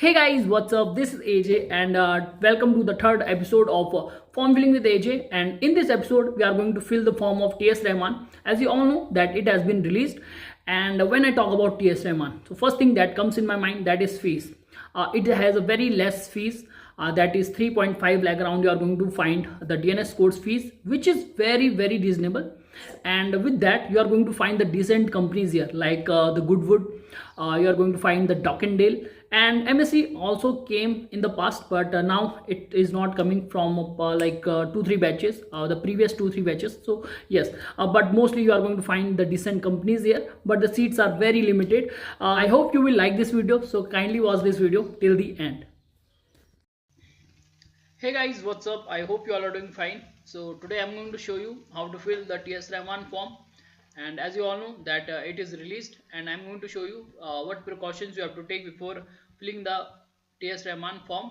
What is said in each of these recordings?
Hey guys, what's up? This is AJ, and welcome to the third episode of Form Filling with AJ. And in this episode, we are going to fill the form of TS Rahman. As you all know, that it has been released. And when I talk about TS Rahman, so first thing that comes in my mind that is fees. It has a very less fees. That is 3.5 lakh around. You are going to find the DNS codes fees, which is very reasonable. And with that, you are going to find the decent companies here, like the Goodwood. You are going to find the Dockendale, and MSc also came in the past, but now it is not coming from 2-3 batches, the previous 2-3 batches. So yes, but mostly you are going to find the decent companies here, but the seats are very limited. I hope you will like this video, so kindly watch this video till the end. Hey guys, what's up? I hope you all are doing fine. So today I'm going to show you how to fill the TS Rahman form, and as you all know that it is released, and I'm going to show you what precautions you have to take before filling the TS Rahman form.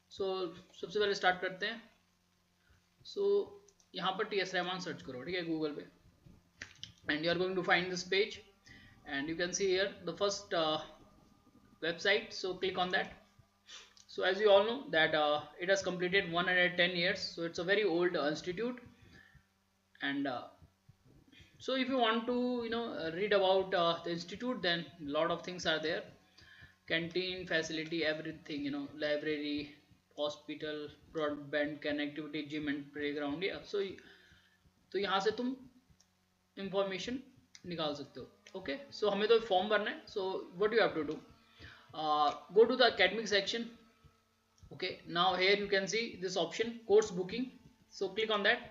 So सबसे पहले start करते हैं. So यहाँ पर TS Rahman search करो, ठीक है, Google पे, and you are going to find this page, and you can see here the first website. So click on that. So as you all know that it has completed 110 years, so it's a very old institute. And so if you want to read about the institute, then a lot of things are there: canteen facility, everything, library, hospital, broadband connectivity, gym and playground. Yeah, so तो यहाँ से तुम information निकाल सकते हो. Okay, सो हमें तो form भरना है. So what you have to do, go to the academic section. Okay, now here you can see this option, course booking. So click on that,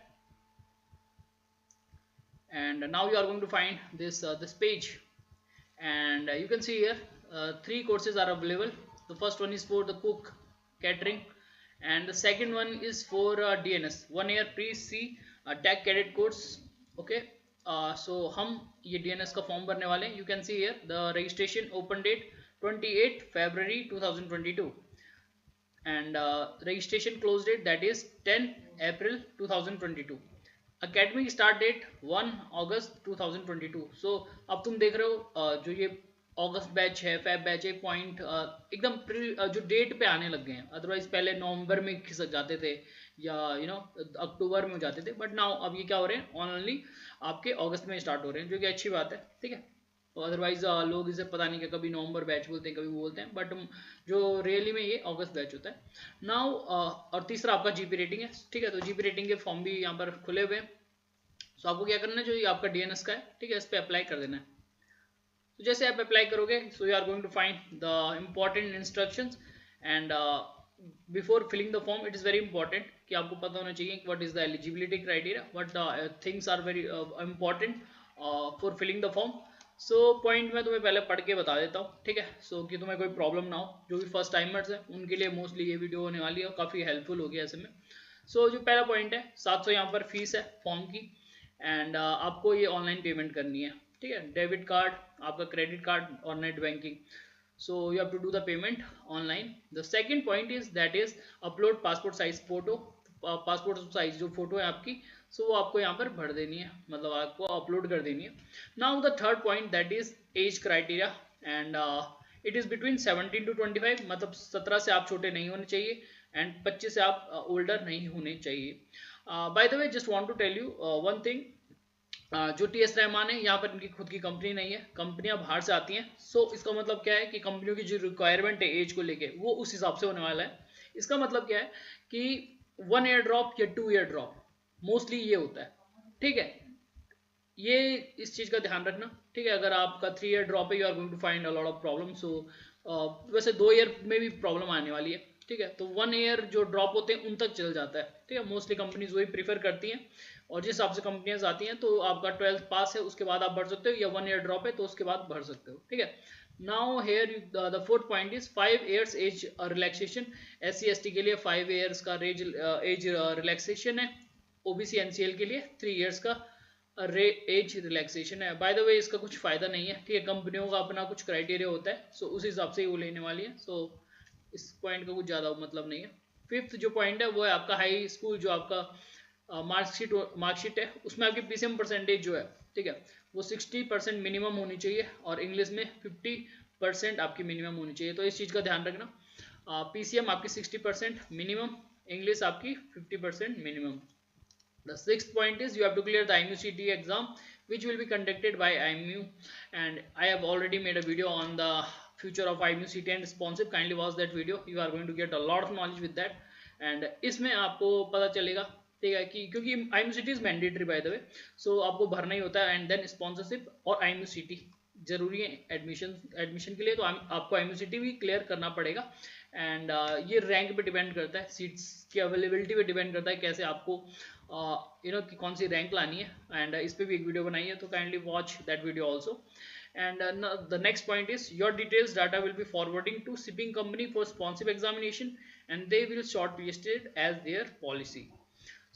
and now you are going to find this page, and you can see here 3 courses are available. The first one is for the cook catering, and the second one is for DNS 1 year pre-C tech cadet course. Okay, so हम ये DNS का form भरने वाले हैं. You can see here the registration open date 28 February 2022, and registration close date that is 10 April 2022. academic start date 1 August 2022. So अब तुम देख रहे हो जो ये अगस्त बैच है, फेब बैच है, पॉइंट एकदम जो डेट पे आने लग गए हैं. अदरवाइज पहले नवंबर में खिसक जाते थे या अक्टूबर में हो जाते थे, बट नाउ अब ये क्या हो रहे हैं, ऑनली आपके अगस्त में स्टार्ट हो रहे हैं, जो कि अच्छी बात है. ठीक है, अदरवाइज लोग इसे पता नहीं कि कभी नवंबर बैच बोलते हैं, कभी वो बोलते हैं, बट जो रियली में ये अगस्त बैच होता है. नाउ और तीसरा आपका जीपी रेटिंग है. ठीक है, तो जीपी रेटिंग के फॉर्म भी यहाँ पर खुले हुए हैं. सो आपको क्या करना है, जो ये आपका डीएनएस का है, ठीक है, इस पर अप्लाई कर देना है. तो जैसे आप अप्लाई करोगे, so you are going to find the important instructions. And before filling the form, it is very important कि आपको पता होना चाहिए what is the eligibility criteria, what things are very important for filling the form. So point मैं तुम्हें पहले पढ़ के बता देता हूँ, ठीक है, सो कि तुम्हें कोई प्रॉब्लम ना हो. जो भी फर्स्ट टाइमर्स है उनके लिए मोस्टली ये वीडियो होने वाली है और काफ़ी हेल्पफुल होगी ऐसे में. सो जो पहला पॉइंट है, 700 यहाँ पर फीस है फॉर्म की, एंड आपको ये ऑनलाइन पेमेंट करनी है. ठीक है, डेबिट कार्ड, आपका क्रेडिट कार्ड और net banking. So you have to do the payment online. The second point is that is upload passport size photo. Passport size जो फोटो है आपकी, सो वो आपको यहाँ पर भर देनी है, मतलब आपको अपलोड कर देनी है. Now the third point that is age criteria, and it is between 17 to 25, मतलब 17 से आप छोटे नहीं होने चाहिए एंड 25 से आप ओल्डर नहीं होने चाहिए. By the way, just want to tell you one thing, जो टीएस रहमान है, यहाँ पर इनकी खुद की कंपनी नहीं है, कंपनियां बाहर से आती हैं. सो इसका मतलब क्या है कि कंपनियों की जो रिक्वायरमेंट है एज को लेके, वो उस हिसाब से होने वाला है. इसका मतलब क्या है कि 1 ईयर ड्रॉप या 2 ईयर ड्रॉप मोस्टली ये होता है. ठीक है, ये इस चीज का ध्यान रखना. ठीक है, अगर आपका 3 ईयर ड्रॉप है, you are going to find a lot of problem. So वैसे 2 ईयर में भी प्रॉब्लम आने वाली है. ठीक है, तो 1 ईयर जो ड्रॉप होते हैं उन तक चल जाता है. ठीक है, मोस्टली कंपनीज वही प्रीफर करती हैं, और जिस हिसाब से कंपनियां आती हैं, तो आपका 12th पास है उसके बाद आप भर सकते हो, या 1 ईयर ड्रॉप है तो उसके बाद भर सकते हो. ठीक है, now here the fourth point is 5 years age relaxation. SC ST के लिए 5 years का एज रिलैक्सेशन है. ओबीसी एनसीएल के लिए 3 years का एज रिलैक्सेशन है. बाय द वे, इसका कुछ फायदा नहीं है. ठीक है, कंपनियों का अपना कुछ क्राइटेरिया होता है, सो उस हिसाब से ही वो लेने वाली है. सो इस पॉइंट का कुछ ज़्यादा मतलब नहीं है. फिफ्थ जो पॉइंट है वो है आपका हाई स्कूल, जो आपका मार्कशीट है, उसमें आपकी पीसीएम परसेंटेज जो है, ठीक है, वो 60% मिनिमम होनी चाहिए, और इंग्लिश में 50 60% आपकी मिनिमम होनी चाहिए, तो इस चीज़ का ध्यान रखना। PCM आपकी 60% मिनिमम, इंग्लिश आपकी 50% minimum. The sixth point is you have to clear the IMU-CT exam, which will be conducted by IMU, and I have already made a video on the future of IMU-CT and responsive. Kindly watch that video. You are going to get a lot of knowledge with that, and इसमें आपको पता चलेगा, ठीक है, कि क्योंकि IMU-CT is mandatory by the way, so आपको भरना ही होता है, and then sponsorship और IMU-CT जरूरी है एडमिशन के लिए, तो आपको IMU-CT भी क्लियर करना पड़ेगा। एंड ये रैंक पे डिपेंड करता है, सीट्स की अवेलेबिलिटी पे डिपेंड करता है, कैसे आपको कि कौन सी रैंक लानी है। एंड इस पे भी एक वीडियो बनाई है, तो kindly watch that video also. And the next point is your details data will be forwarding to shipping company for sponsive examination and they will shortlisted as their policy.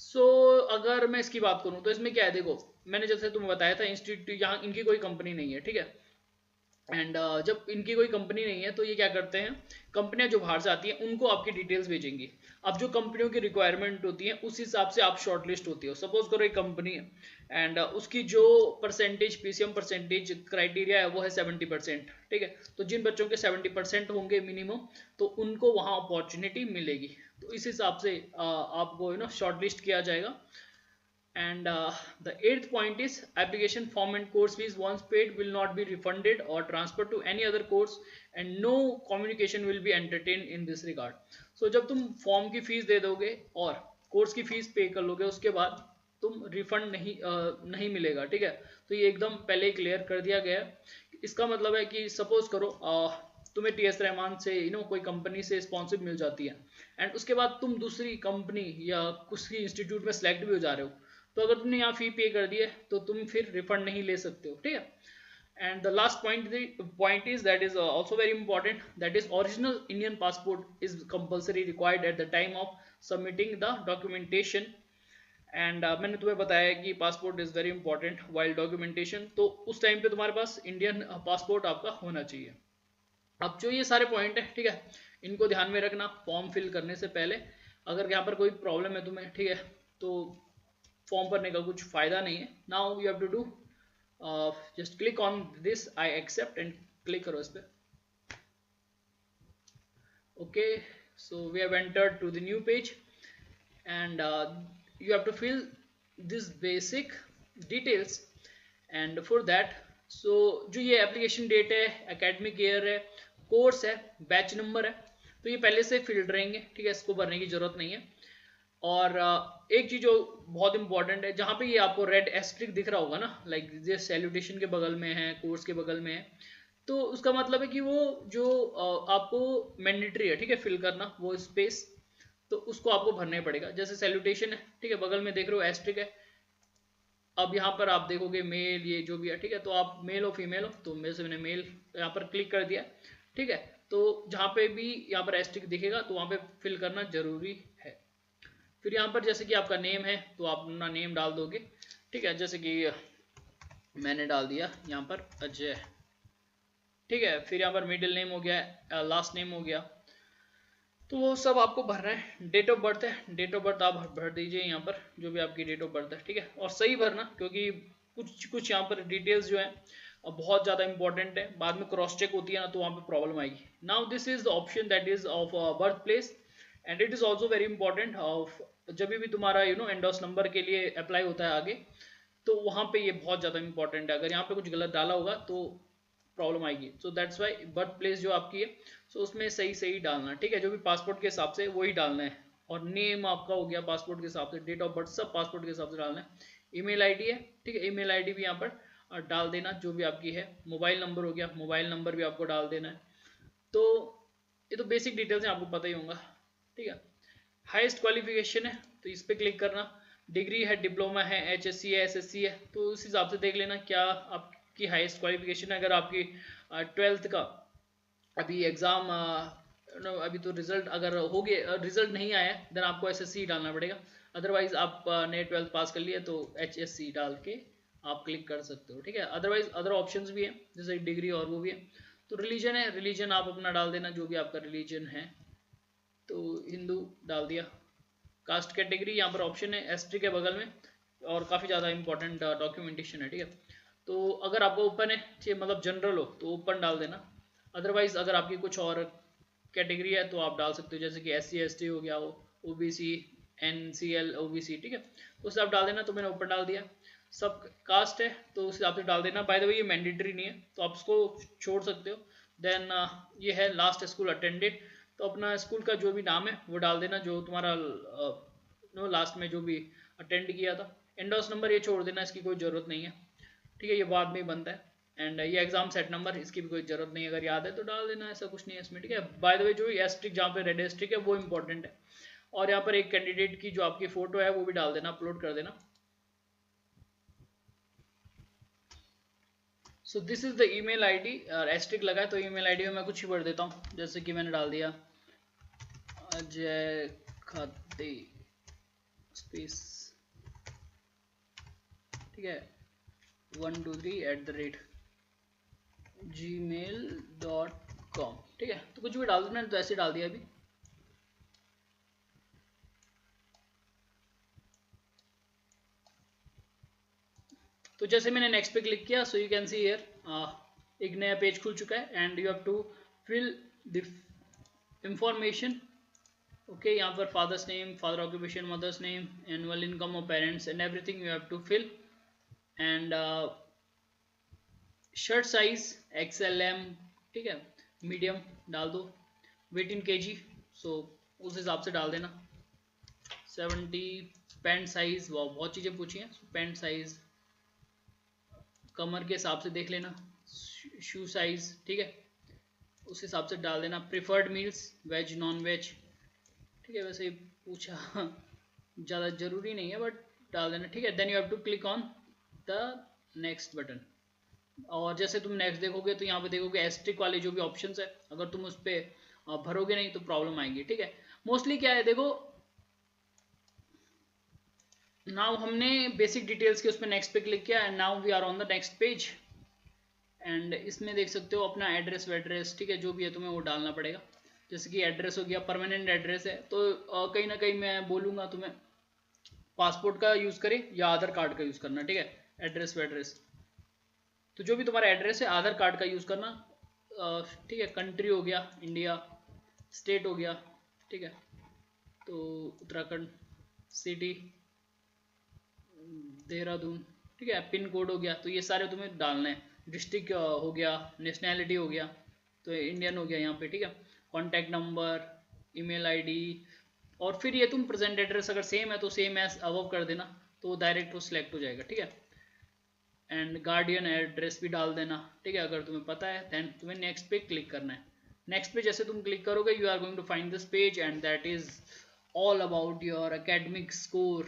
So अगर मैं इसकी बात करूं तो इसमें क्या है, देखो मैंने जैसे तुम्हें बताया था, इंस्टीट्यूट यहाँ इनकी कोई कंपनी नहीं है, ठीक है। एंड जब इनकी कोई कंपनी नहीं है तो ये क्या करते हैं, कंपनियां जो बाहर से आती हैं उनको आपकी डिटेल्स भेजेंगी। अब जो कंपनियों की रिक्वायरमेंट होती है उस हिसाब से आप शॉर्टलिस्ट होती हो। सपोज करो एक कंपनी है एंड उसकी जो परसेंटेज PCM परसेंटेज क्राइटेरिया है वो है 70%, ठीक है। तो जिन बच्चों के 70% होंगे मिनिमम, तो उनको वहाँ अपॉर्चुनिटी मिलेगी। तो इस हिसाब से आपको शॉर्टलिस्ट किया जाएगा। And the eighth point is application form and course fees once paid will not be refunded or transferred to any other course and no communication will be entertained in this regard. So जब तुम form की fees दे दोगे और course की fees पे कर लोगे, उसके बाद तुम रिफंड नहीं मिलेगा, ठीक है। तो ये एकदम पहले ही क्लियर कर दिया गया है। इसका मतलब है कि सपोज करो तुम्हें TS रहमान से कोई कंपनी से स्पॉन्सर मिल जाती है एंड उसके बाद तुम दूसरी कंपनी या कुछ इंस्टीट्यूट में सेलेक्ट भी हो जा रहे हो, तो अगर तुमने यहाँ फी पे कर दी है तो तुम फिर रिफंड नहीं ले सकते हो, ठीक है। And the last point is that is also very important, that is original Indian passport is compulsory required at the time of submitting the documentation. And मैंने तुम्हें बताया कि passport is very important while documentation, तो उस time पे तुम्हारे पास Indian passport आपका होना चाहिए। अब जो ये सारे पॉइंट है, ठीक है, इनको ध्यान में रखना फॉर्म फिल करने से पहले। अगर यहाँ पर कोई प्रॉब्लम है तुम्हें, ठीक है, तो फॉर्म भरने का कुछ फायदा नहीं है। Now you have to do just click on this I accept and click करो इस पे। Okay, so we have entered to the new page and you have to fill this basic details. And for that, so जो ये application date है, academic year है, course है, batch number है, तो ये पहले से फिल्ड रहेंगे, ठीक है, इसको भरने की जरूरत नहीं है। और एक चीज जो बहुत इंपॉर्टेंट है, जहां पे ये आपको रेड एस्ट्रिक दिख रहा होगा ना, लाइक ये सैल्यूटेशन के बगल में है, कोर्स के बगल में है, तो उसका मतलब है कि वो जो आपको मैंडेटरी है, ठीक है, फिल करना वो स्पेस, तो उसको आपको भरना ही पड़ेगा। जैसे सैल्यूटेशन है, ठीक है, बगल में देख रहे हो एस्ट्रिक है। अब यहाँ पर आप देखोगे मेल, ये जो भी है, ठीक है, तो आप मेल हो फीमेल हो, तो मेरे से मैंने मेल यहाँ पर क्लिक कर दिया, ठीक है। तो जहाँ पे भी यहाँ पर एस्ट्रिक दिखेगा तो वहाँ पे फिल करना जरूरी है। फिर यहाँ पर जैसे कि आपका नेम है तो आप अपना नेम डाल दोगे, ठीक है, जैसे कि मैंने डाल दिया यहाँ पर अजय, ठीक है। फिर यहाँ पर मिडिल नेम हो गया, लास्ट नेम हो गया, तो वो सब आपको भरना है। डेट ऑफ बर्थ है, डेट ऑफ बर्थ आप भर दीजिए यहाँ पर, जो भी आपकी डेट ऑफ बर्थ है, ठीक है, और सही भरना, क्योंकि कुछ यहाँ पर डिटेल्स जो है बहुत ज़्यादा इंपॉर्टेंट है, बाद में क्रॉस चेक होती है ना, तो वहाँ पे प्रॉब्लम आएगी। Now this is the option that is of birth place and it is also very important of जब भी तुम्हारा एंडोस नंबर के लिए अप्लाई होता है आगे, तो वहाँ पे ये बहुत ज़्यादा इंपॉर्टेंट है। अगर यहाँ पे कुछ गलत डाला होगा तो प्रॉब्लम आएगी। So that's why birth place जो आपकी है, सो उसमें सही डालना, ठीक है, जो भी पासपोर्ट के हिसाब से वही डालना है। और नेम आपका हो गया पासपोर्ट के हिसाब से, डेट ऑफ बर्थ सब पासपोर्ट के हिसाब से डालना है। ईमेल आईडी है, ठीक है, ईमेल आईडी भी यहाँ पर डाल देना जो भी आपकी है। मोबाइल नंबर हो गया, मोबाइल नंबर भी आपको डाल देना है। तो ये तो बेसिक डिटेल्स हैं, आपको पता ही होगा, ठीक है। हाईएस्ट क्वालिफिकेशन है तो इस पर क्लिक करना। डिग्री है, डिप्लोमा है, HSC है, SSC है, तो उस हिसाब से देख लेना क्या आपकी हाईएस्ट क्वालिफिकेशन है। अगर आपकी 12th का अभी एग्ज़ाम अभी तो रिजल्ट अगर हो गया, रिजल्ट नहीं आया देन आपको SSC डालना पड़ेगा। अदरवाइज आपने 12th पास कर लिया तो HSC डाल के आप क्लिक कर सकते हो, ठीक है। अदरवाइज अदर ऑप्शंस भी हैं जैसे डिग्री और वो भी है। तो रिलीजन है, रिलीजन आप अपना डाल देना जो भी आपका रिलीजन है, तो हिंदू डाल दिया। कास्ट कैटेगरी यहाँ पर ऑप्शन है एसटी के बगल में, और काफ़ी ज़्यादा इंपॉर्टेंट डॉक्यूमेंटेशन है, ठीक है। तो अगर आपको ओपन है, ठीक, मतलब जनरल हो तो ओपन डाल देना। अदरवाइज अगर आपकी कुछ और कैटेगरी है तो आप डाल सकते हो, जैसे कि SC ST हो गया, OBC NCL OBC, ठीक है, तो उससे आप डाल देना। तो मैंने ऊपर डाल दिया। सब कास्ट है तो उस हिसाब से डाल देना। बाय द वे ये मैंडेटरी नहीं है तो आप उसको छोड़ सकते हो। देन ये है लास्ट स्कूल अटेंडेड, तो अपना स्कूल का जो भी नाम है वो डाल देना, जो तुम्हारा लास्ट में जो भी अटेंड किया था। एंडोस नंबर ये छोड़ देना, इसकी कोई ज़रूरत नहीं है, ठीक है, ये बाद में ही बनता है। एंड ये एग्जाम सेट नंबर, इसकी भी कोई जरूरत नहीं है, अगर याद है तो डाल देना, ऐसा कुछ नहीं है इसमें, ठीक है। बाय द वे जो एस्ट्रिक जहाँ पे रेड एस्ट्रिक है वो इंपॉर्टेंट है। और यहाँ पर एक कैंडिडेट की जो आपकी फोटो है वो भी डाल देना, अपलोड कर देना। So this is the email ID. Asterisk लगा है तो ईमेल आईडी में मैं कुछ ही भर देता हूँ, जैसे कि मैंने डाल दिया अजय खाते स्पेस, ठीक है, 123@gmail.com, ठीक है। तो कुछ भी डाल देना, तो ऐसे डाल दिया अभी। तो जैसे मैंने नेक्स्ट पे क्लिक किया, so you can see here एक नया पेज खुल चुका है and you have to fill the information. Okay, यहाँ पर father's name, father occupation, mother's name, annual income of parents and everything you have to fill. And shirt size XL M, ठीक है, medium डाल दो। Wait इन kg, सो उस हिसाब से डाल देना। 70। पैंट साइज, बहुत चीज़ें पूछी हैं, पैंट साइज कमर के हिसाब से देख लेना। शू साइज, ठीक है, उस हिसाब से डाल देना। Preferred meals, veg non veg, ठीक है, वैसे पूछा ज़्यादा जरूरी नहीं है बट डाल देना, ठीक है। Then you have to click on the next button. और जैसे तुम नेक्स्ट देखोगे तो यहाँ पे देखोगे एस्ट्रिक वाले जो भी ऑप्शंस है, अगर तुम उस पर भरोगे नहीं तो प्रॉब्लम आएगी, ठीक है। मोस्टली क्या है, देखो नाउ हमने बेसिक डिटेल्स के उस पर नेक्स्ट पे क्लिक किया and now we are on the next page. And इसमें देख सकते हो अपना एड्रेस वेड्रेस, ठीक है, जो भी है तुम्हें वो डालना पड़ेगा। जैसे कि एड्रेस हो गया, परमानेंट एड्रेस है तो कहीं ना कहीं मैं बोलूँगा तुम्हें पासपोर्ट का यूज़ करे या आधार कार्ड का यूज़ करना, ठीक है, एड्रेस वेड्रेस। तो जो भी तुम्हारा एड्रेस है आधार कार्ड का यूज़ करना, ठीक है। कंट्री हो गया इंडिया, स्टेट हो गया, ठीक है, तो उत्तराखंड, सिटी देहरादून, ठीक है, पिन कोड हो गया, तो ये सारे तुम्हें डालना है। डिस्ट्रिक्ट हो गया, नेशनैलिटी हो गया, तो इंडियन हो गया यहाँ पे, ठीक है। कॉन्टैक्ट नंबर, ईमेल आईडी, और फिर ये तुम प्रेजेंट एड्रेस अगर सेम है तो सेम एज अबव कर देना, तो डायरेक्ट वो सिलेक्ट हो जाएगा, ठीक है। एंड गार्डियन एड्रेस भी डाल देना, ठीक है, अगर तुम्हें पता है। देन तुम्हें नेक्स्ट पे क्लिक करना है। नेक्स्ट पे जैसे तुम क्लिक करोगे you are going to find this page and that is all about your academic score.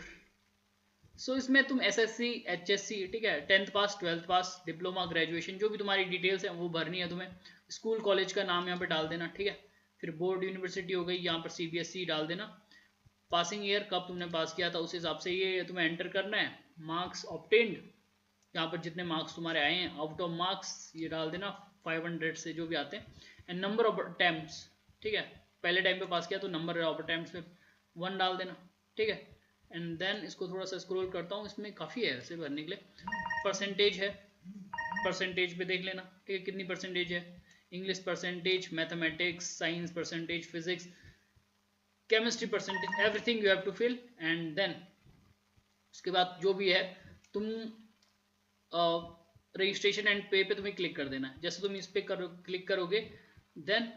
So इसमें तुम SSC HSC, ठीक है, 10th पास, 12th पास, डिप्लोमा, ग्रेजुएशन, जो भी तुम्हारी डिटेल्स हैं वो भरनी है तुम्हें। स्कूल कॉलेज का नाम यहाँ पे डाल देना, ठीक है। फिर बोर्ड यूनिवर्सिटी हो गई, यहाँ पर CBSE डाल देना। पासिंग ईयर कब तुमने पास किया था उस हिसाब से ये तुम्हें एंटर करना है। मार्क्स ऑब्टेन्ड, यहाँ पर जितने मार्क्स तुम्हारे आए हैं, आउट ऑफ मार्क्स ये डाल देना 500 से जो भी आते हैं। एंड नंबर ऑफ अटेम्प्ट्स, ठीक है, पहले टाइम पे पास किया तो नंबर ऑफ अटेम्प्ट्स में 1 डाल देना, ठीक है। एंड देन इसको थोड़ा सा स्क्रॉल करता हूँ, इसमें काफ़ी है वैसे भरने के लिए। परसेंटेज है, परसेंटेज पे देख लेना, ठीक है, कितनी परसेंटेज है। English percentage, mathematics, science percentage, physics, chemistry percentage, everything you have to fill. And then उसके बाद जो भी है तुम रजिस्ट्रेशन एंड पे पे तुम्हें क्लिक कर देना है। जैसे तुम इस पे क्लिक करोगे देन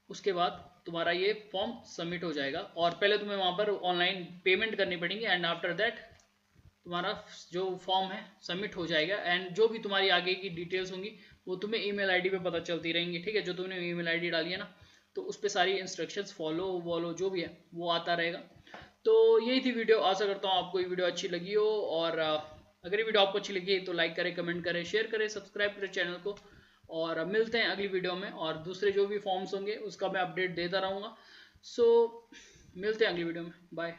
उसके बाद तुम्हारा ये फॉर्म सबमिट हो जाएगा, और पहले तुम्हें वहाँ पर ऑनलाइन पेमेंट करनी पड़ेगी एंड आफ्टर दैट तुम्हारा जो फॉर्म है सबमिट हो जाएगा। एंड जो भी तुम्हारी आगे की डिटेल्स होंगी वो तुम्हें ईमेल आईडी पे पता चलती रहेंगी, ठीक है। जो तुमने ईमेल आईडी डाली है ना, तो उस पर सारी इंस्ट्रक्शंस फॉलो वॉलो जो भी है वो आता रहेगा। तो यही थी वीडियो, आशा करता हूँ आपको ये वीडियो अच्छी लगी हो। और अगर ये वीडियो आपको अच्छी लगी तो लाइक करें, कमेंट करें, शेयर करें, सब्सक्राइब करें चैनल को। और मिलते हैं अगली वीडियो में, और दूसरे जो भी फॉर्म्स होंगे उसका मैं अपडेट देता रहूँगा। सो मिलते हैं अगली वीडियो में, बाय।